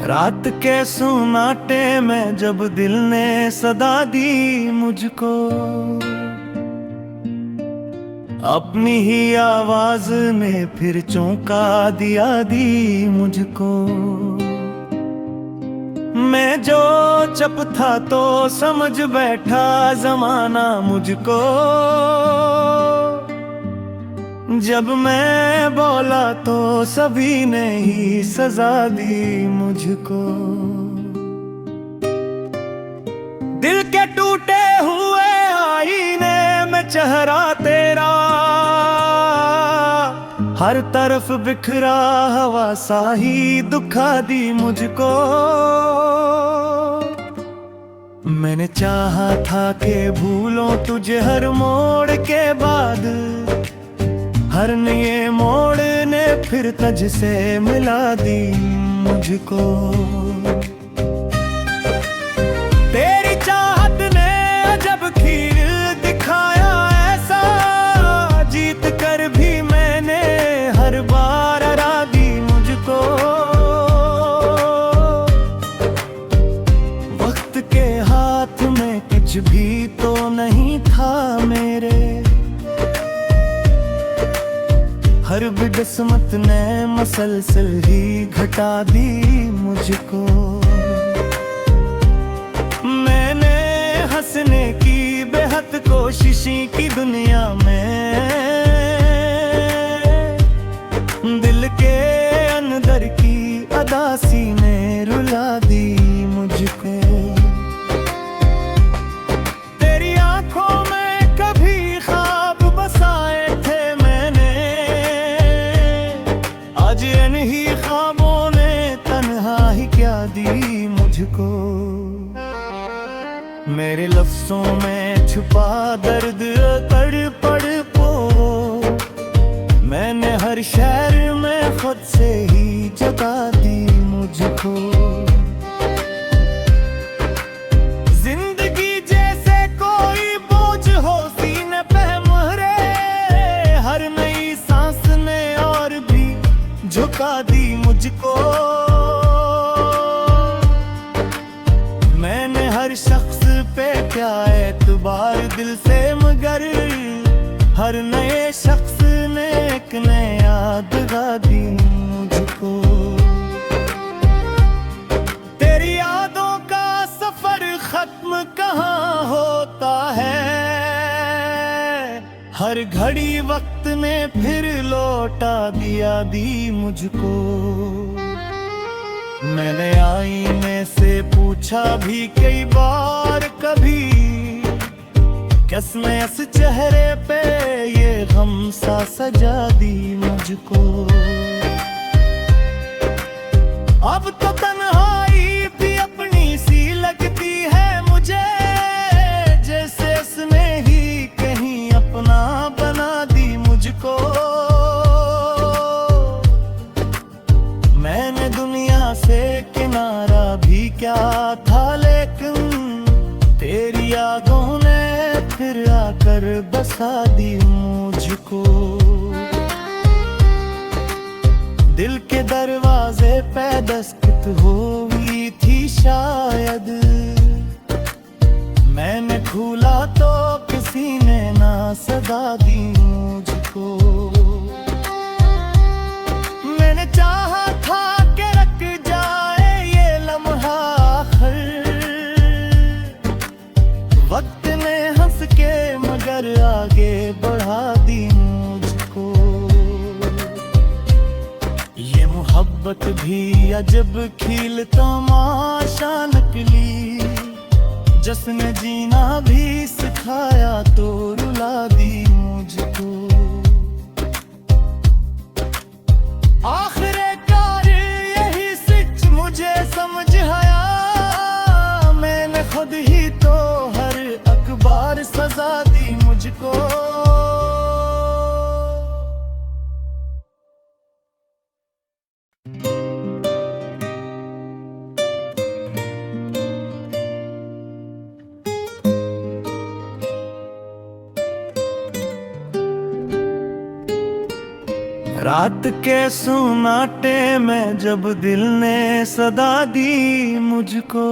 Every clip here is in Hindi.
रात के सुनाटे में जब दिल ने सदा दी मुझको, अपनी ही आवाज ने फिर चौंका दिया दी मुझको। मैं जो चुप था तो समझ बैठा जमाना मुझको, जब मैं बोला तो सभी ने ही सजा दी मुझको। दिल के टूटे हुए आईने में चेहरा तेरा, हर तरफ बिखरा हवा सा ही दुखा दी मुझको। मैंने चाहा था कि भूलों तुझे हर मोड़ के बाद, हर नए मोड़ ने फिर तुझ से मिला दी मुझको। तेरी चाहत ने अजब खीर दिखाया ऐसा, जीत कर भी मैंने हर बार हरा दी मुझको। वक्त के हाथ में कुछ भी तो नहीं था मेरे, हर बिस्मत ने मसलसल ही घटा दी मुझको। मैंने हंसने की बेहद कोशिशें की दुनिया में, दिल के अंदर की अदासी ने रुला दी मुझको। तेरी आंखों में कभी ख्वाब बसाए थे मैंने, आज इन्हीं ख्वाबों ने तन्हा ही क्या दी मुझको। मेरे लफ्जों में छुपा दर्द तड़पड़ पो, मैंने हर शहर में खुद से ही जगा दी मुझको। जिंदगी जैसे कोई बोझ हो सीने पे मुहरे, हर नई सांस ने और भी झुका दी मुझको। मैंने हर शख्स पे क्या एतबार दिल से, मगर हर नए शख्स ने एक नया दगा दी मुझको। तेरी यादों का सफर खत्म कहाँ होता है, हर घड़ी वक्त ने फिर लौटा दिया दी मुझको। मैंने आईने से पूछा भी कई बार कभी, किसने इस चेहरे पे ये गम सा सजा दी मुझको। अब तो तन्हाई भी अपनी सी लगती है मुझे, जैसे इसने ही कहीं अपना बना दी मुझको। मैंने दुनिया से किनारा भी क्या था, लेकिन तेरी यादों ने फिर आकर बसा दी मुझको। दिल के दरवाजे पे दस्तक हुई थी शायद, मैंने खोला तो किसी ने ना सदा दी मुझको। मैंने चाहा था कि रख जाए ये लम्हा आखिर, वक्त ने हंस के मगर आगे बढ़ा दी मुझको। ये मोहब्बत भी अजब खिल तमाशा निकली, जिसने जीना भी सिखाया तो रुला दी मुझको। आखिरकार यही सच मुझे समझ आया, मैंने खुद ही तो हर अखबार सजा दी मुझको। रात के सुनाटे में जब दिल ने सदा दी मुझको,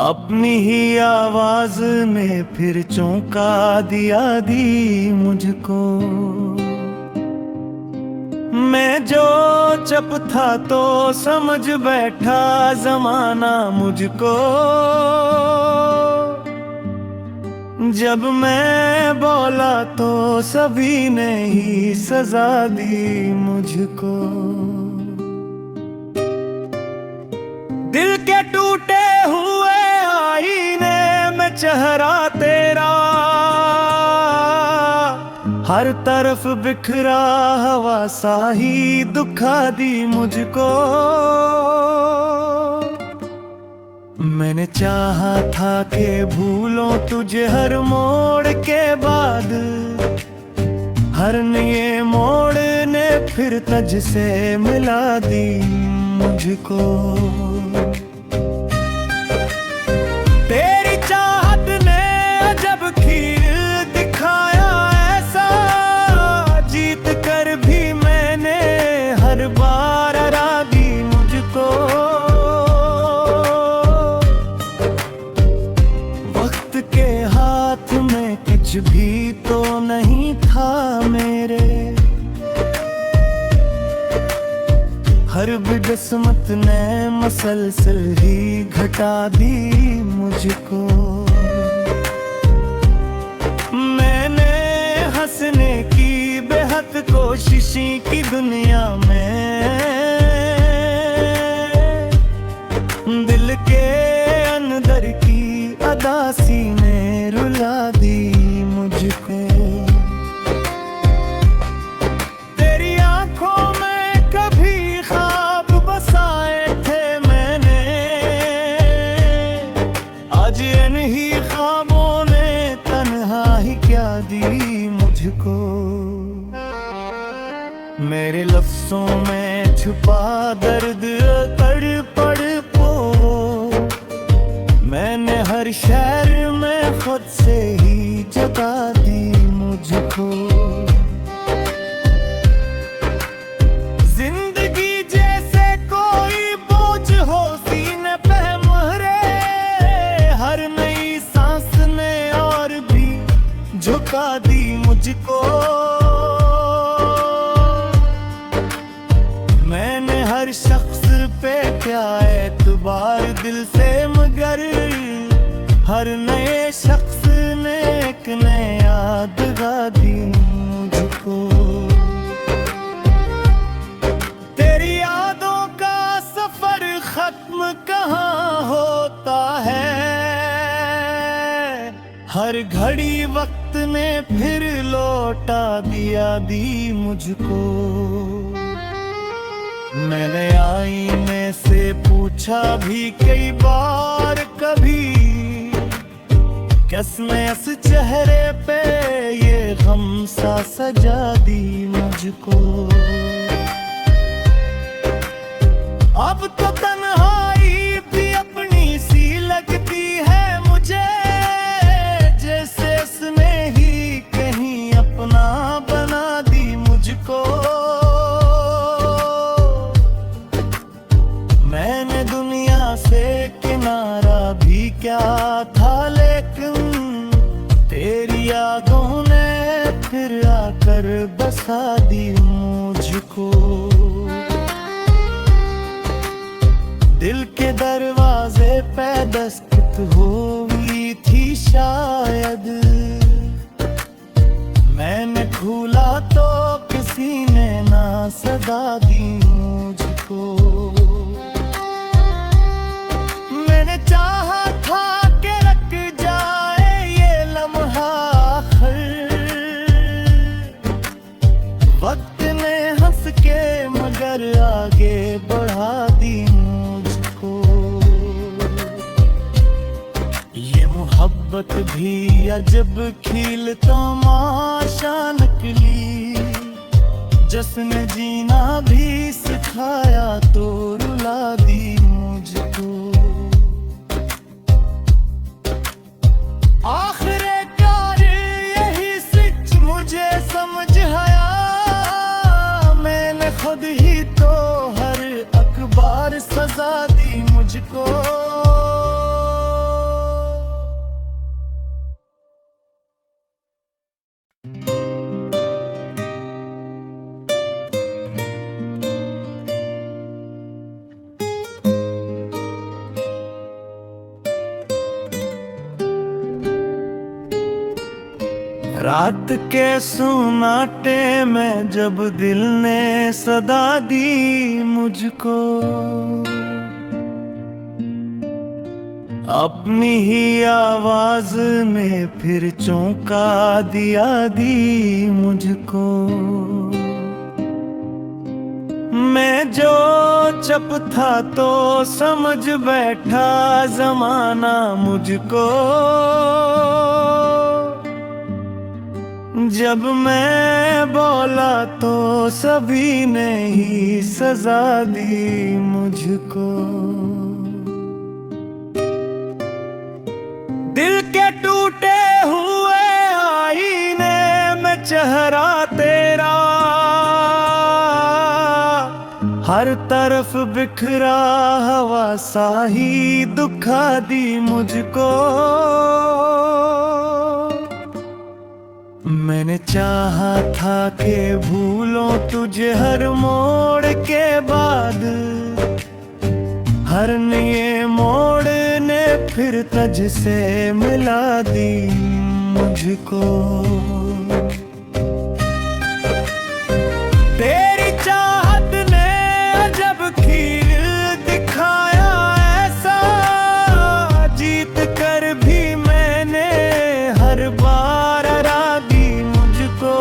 अपनी ही आवाज ने फिर चौंका दिया दी मुझको। मैं जो चुप था तो समझ बैठा जमाना मुझको, जब मैं बोला तो सभी ने ही सजा दी मुझको। दिल के टूटे हुए आईने में चेहरा तेरा, हर तरफ बिखरा हवा सा ही दुखा दी मुझको। मैंने चाहा था कि भूलों तुझे हर मोड़ के बाद, हर नए मोड़ ने फिर तुझसे मिला दी मुझको। तेरी चाहत ने अजब खीर दिखाया ऐसा, जीत कर भी मैंने हर बार हरा दी मुझको। वक्त के हाथ में कुछ भी तो नहीं था मेरे, हर बिस्मत ने मसलसल ही घटा दी मुझको। मैंने हंसने की बेहद कोशिशें की दुनिया में, दिल के अंदर की अदासी ने रुला दी मुझको। तेरी आंखों में कभी ख्वाब बसाए थे मैंने, आज इन्हीं ख्वाबों ने तन्हाई क्या दी मुझको। मेरे लफ्जों में छुपा दर्द तड़पड़ को, मैंने हर शहर में खुद से ही जगा दी मुझको। जिंदगी जैसे कोई बोझ हो सीने पे मुहरे, हर नई सांस ने और भी झुका दी मुझको। मैंने हर शख्स पे क्या एतबार दिल से, मगर हर नए शख्स ने एक नया दगा दी मुझको। तेरी यादों का सफर खत्म कहाँ होता है, हर घड़ी वक्त ने फिर लौटा दिया दी मुझको। मैंने आईने से पूछा भी कई बार कभी, किसने इस चेहरे पे ये गम सा सजा दी मुझको। अब तो तन्हाई भी अपनी सी लगती है मुझे, जैसे इसने ही कहीं अपना बना दी मुझको। मैंने दुनिया से किनारा भी क्या था, लेकिन तेरी यादों ने फिर आकर बसा दी मुझको। दिल के दरवाजे पे दस्तक हुई थी शायद, मैंने खोला तो किसी ने ना सदा दी मुझको। मैंने चाहा था कि रख जाए ये लम्हा आखिर, वक्त ने हंस के मगर आगे बढ़ा दी मुझको। ये मोहब्बत भी अजब खिल तमाशा निकली, जिसने जीना भी सिखाया तो रुला दी मुझको। आखिरकार यही सच मुझे रात के सुनाटे में जब दिल ने सदा दी मुझको, अपनी ही आवाज ने फिर चौंका दिया दी मुझको। मैं जो चुप था तो समझ बैठा जमाना मुझको, जब मैं बोला तो सभी ने ही सजा दी मुझको। दिल के टूटे हुए आईने में चेहरा तेरा, हर तरफ बिखरा हवा सा ही दुखा दी मुझको। मैंने चाहा था कि भूलों तुझे हर मोड़ के बाद, हर नए मोड़ ने फिर तुझसे मिला दी मुझको। तेरी चाहत ने अजब खीर दिखाया ऐसा, जीत कर भी मैंने हर बार हरा दी मुझको।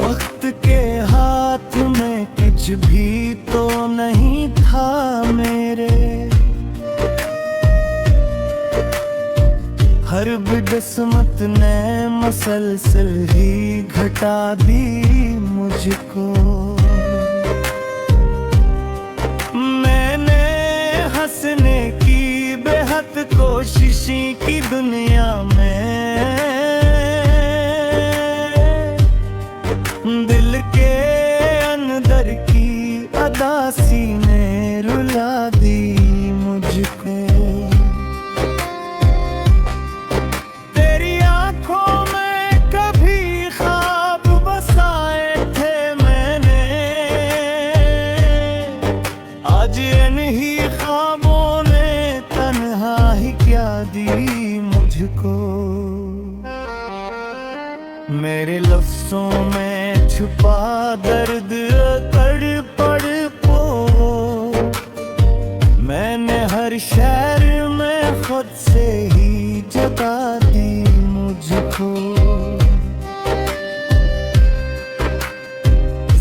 वक्त के हाथ में कुछ भी तो नहीं था मेरे, हर बदकिस्मत ने मसलसल ही घटा दी मुझको। मैंने हंसने की बेहद कोशिश की दुनिया में, दिल के अंदर की अदासी ने रुला दी मुझको। तेरी आंखों में कभी ख्वाब बसाए थे मैंने, आज इन्हीं ख्वाबों ने तन्हाई क्या दी मुझको। मेरे लफ्जों में छुपा दर्द कर पड़ पो, मैंने हर शहर में खुद से ही जगा दी मुझको।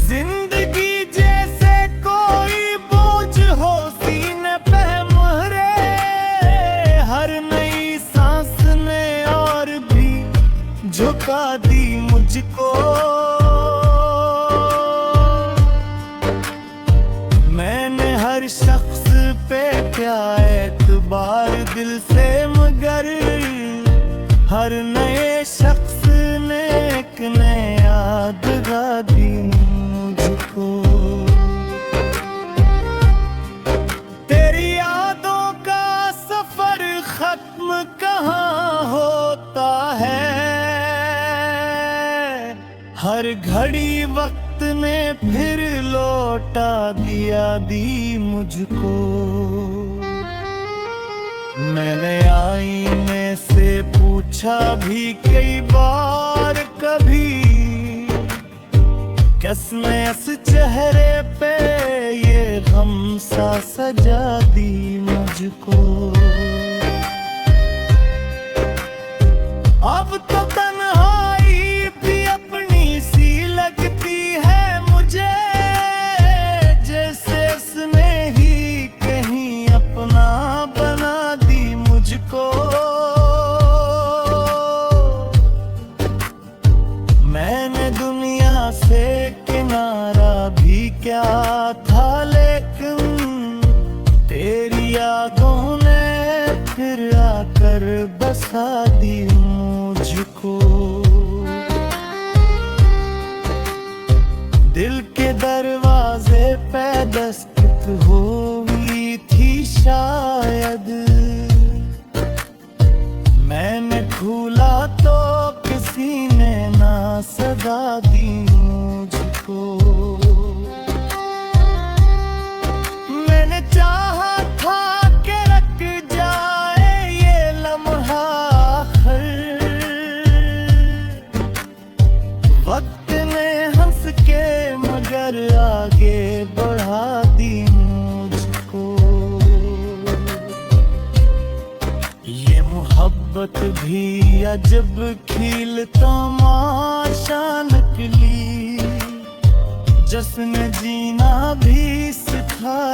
जिंदगी जैसे कोई बोझ हो सीने पे मुहरे, हर नई सांस ने और भी झुका दी मुझको। मैंने हर शख्स पे क्या एतबार दिल से, मगर हर नए शख्स ने एक नया दगा दी मुझको। तेरी यादों का सफर खत्म कहाँ होता है, हर घड़ी वक्त ने फिर लौटा दिया दी मुझको। मैंने आईने से पूछा भी कई बार कभी, किसने इस चेहरे पे ये गम सा सजा दी मुझको। अब तो तन्हाई भी अपनी सी लगती है मुझे, जैसे इसने ही कहीं अपना बना दी मुझको। मैंने दुनिया से किनारा भी क्या था, लेकिन तेरी यादों ने फिर आकर बसा दी मुझको। दिल के दरवाजे पे दस्तक हुई थी शायद, मैंने खोला तो किसी ने ना सदा दी मुझको। मैंने चाहा था कि रख जाए ये मोहब्बत भी अजब खिल तमाशा नकली, जश्न जीना भी सिखा